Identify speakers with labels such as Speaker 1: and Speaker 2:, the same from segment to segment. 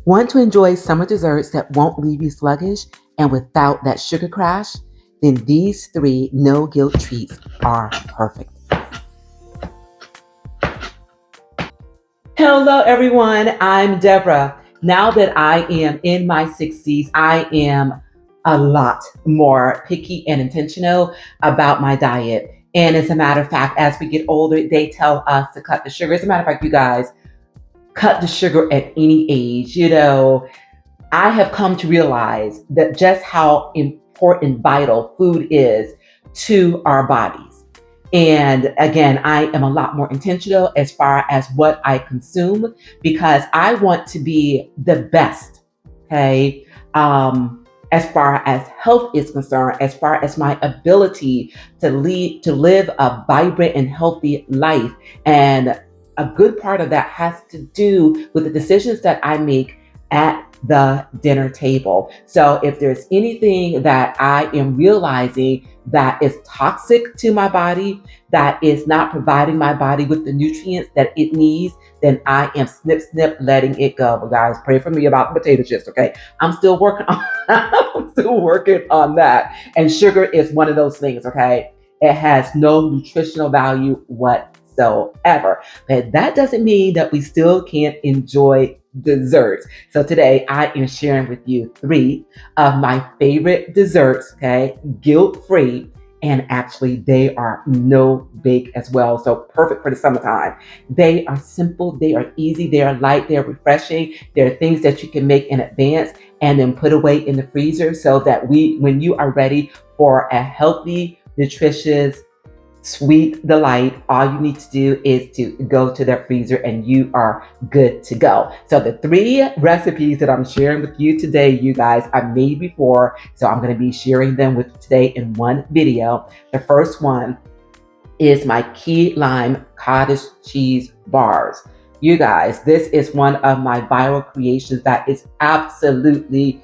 Speaker 1: Want to enjoy summer desserts that won't leave you sluggish and without that sugar crash? Then these three no guilt treats are perfect. Hello, everyone. I'm Deborah. Now that I am in my 60s, I am a lot more picky and intentional about my diet. And as a matter of fact, as we get older, they tell us to cut the sugar. As a matter of fact, you guys, cut the sugar at any age. I have come to realize that just how important, vital food is to our bodies. And again, I am a lot more intentional as far as what I consume because I want to be the best. Okay. As far as health is concerned, as far as my ability to live a vibrant and healthy life. And a good part of that has to do with the decisions that I make at the dinner table. So if there's anything that I am realizing that is toxic to my body, that is not providing my body with the nutrients that it needs, then I am snip, letting it go. But guys, pray for me about the potato chips, okay? I'm still working on I'm still working on that. And sugar is one of those things, okay? It has no nutritional value whatsoever. But that doesn't mean that we still can't enjoy desserts. So today I am sharing with you three of my favorite desserts, okay, guilt free. And actually, they are no bake as well. So perfect for the summertime. They are simple, they are easy, they are light, they are refreshing. They're things that you can make in advance and then put away in the freezer so that when you are ready for a healthy, nutritious, sweet delight, all you need to do is to go to the freezer and you are good to go. So the three recipes that I'm sharing with you today, you guys, I've made before. So I'm going to be sharing them with you today in one video. The first one is my key lime cottage cheese bars. You guys, this is one of my viral creations that is absolutely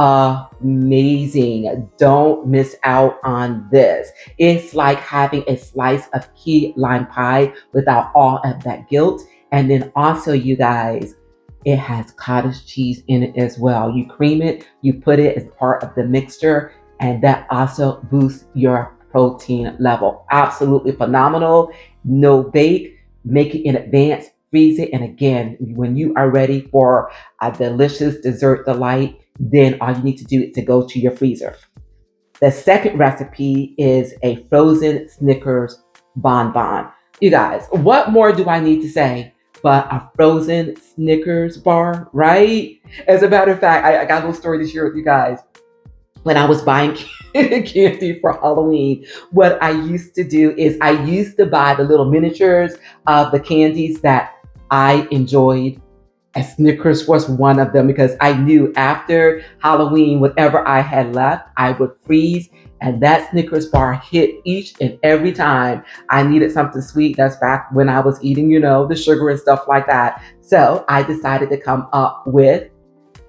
Speaker 1: amazing. Don't miss out on this. It's like having a slice of key lime pie without all of that guilt. And then also, you guys, it has cottage cheese in it as well. You cream it, you put it as part of the mixture, and that also boosts your protein level. Absolutely phenomenal. No bake, make it in advance, freeze it. And again, when you are ready for a delicious dessert delight, then all you need to do is to go to your freezer. The second recipe is a frozen Snickers Bon Bon. You guys, what more do I need to say? But a frozen Snickers bar, right? As a matter of fact, I got a little story to share with you guys. When I was buying candy for Halloween, what I used to do is I used to buy the little miniatures of the candies that I enjoyed, and Snickers was one of them because I knew after Halloween, whatever I had left, I would freeze. And that Snickers bar hit each and every time I needed something sweet. That's back when I was eating, the sugar and stuff like that. So I decided to come up with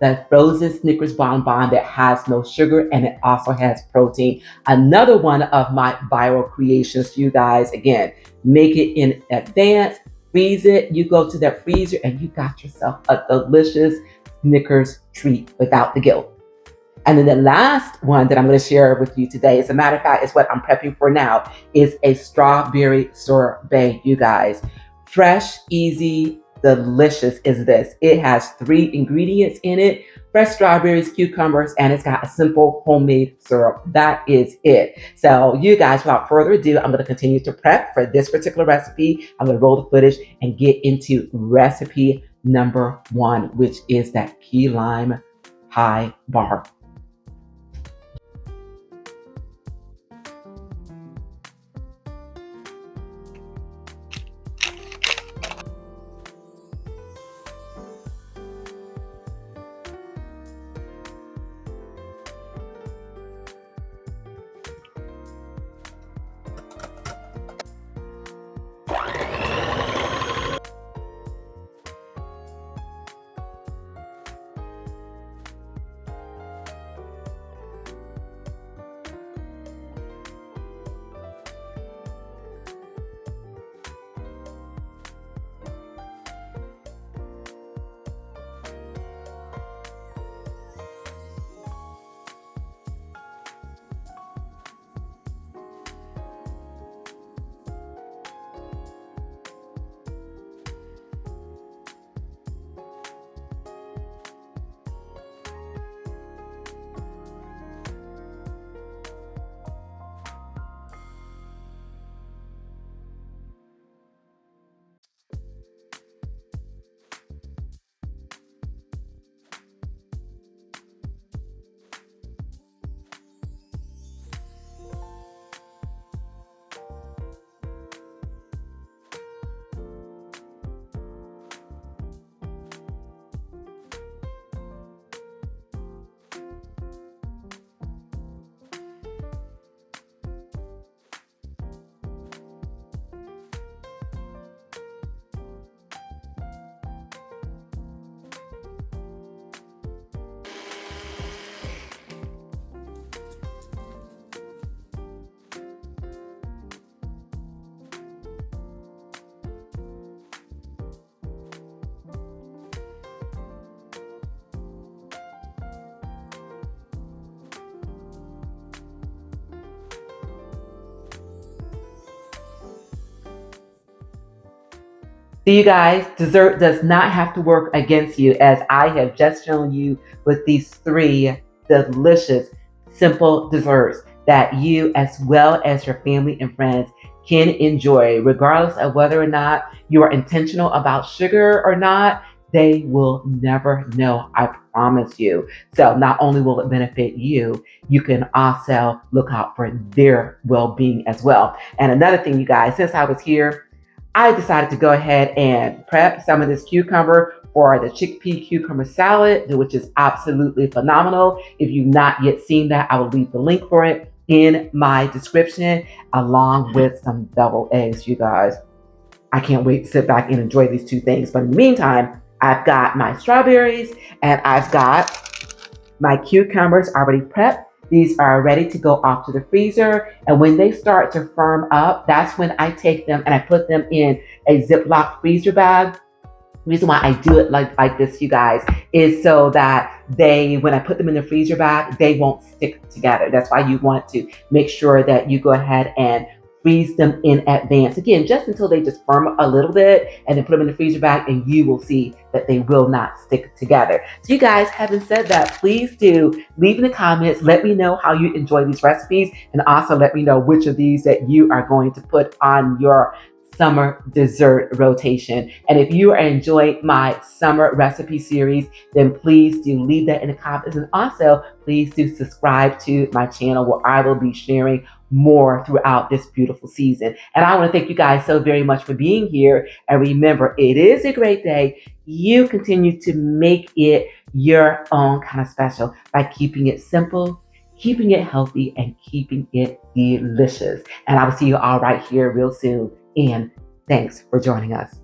Speaker 1: the frozen Snickers Bon Bon that has no sugar and it also has protein. Another one of my viral creations, you guys. Again, make it in advance, freeze it, you go to that freezer and you got yourself a delicious Snickers treat without the guilt. And then the last one that I'm going to share with you today, as a matter of fact, is what I'm prepping for now, is a strawberry sorbet, you guys. Fresh, easy, delicious is this. It has three ingredients in it: fresh strawberries, cucumbers, and it's got a simple homemade syrup. That is it. So you guys, without further ado, I'm going to continue to prep for this particular recipe. I'm going to roll the footage and get into recipe number one, which is that key lime pie bar. So you guys, dessert does not have to work against you, as I have just shown you with these three delicious, simple desserts that you, as well as your family and friends, can enjoy, regardless of whether or not you are intentional about sugar or not. They will never know, I promise you. So not only will it benefit you, you can also look out for their well-being as well. And another thing, you guys, since I was here, I decided to go ahead and prep some of this cucumber for the chickpea cucumber salad, which is absolutely phenomenal. If you've not yet seen that, I will leave the link for it in my description, along with some double eggs, you guys. I can't wait to sit back and enjoy these two things. But in the meantime, I've got my strawberries and I've got my cucumbers already prepped. These are ready to go off to the freezer. And when they start to firm up, that's when I take them and I put them in a Ziploc freezer bag. The reason why I do it like this, you guys, is so that when I put them in the freezer bag, they won't stick together. That's why you want to make sure that you go ahead and freeze them in advance. Again, just until they just firm a little bit, and then put them in the freezer bag, and you will see that they will not stick together. So you guys, having said that, please do leave in the comments. Let me know how you enjoy these recipes, and also let me know which of these that you are going to put on your summer dessert rotation. And if you are enjoying my summer recipe series, then please do leave that in the comments. And also, please do subscribe to my channel, where I will be sharing more throughout this beautiful season. And I want to thank you guys so very much for being here. And remember, it is a great day. You continue to make it your own kind of special by keeping it simple, keeping it healthy, and keeping it delicious. And I will see you all right here real soon. And thanks for joining us.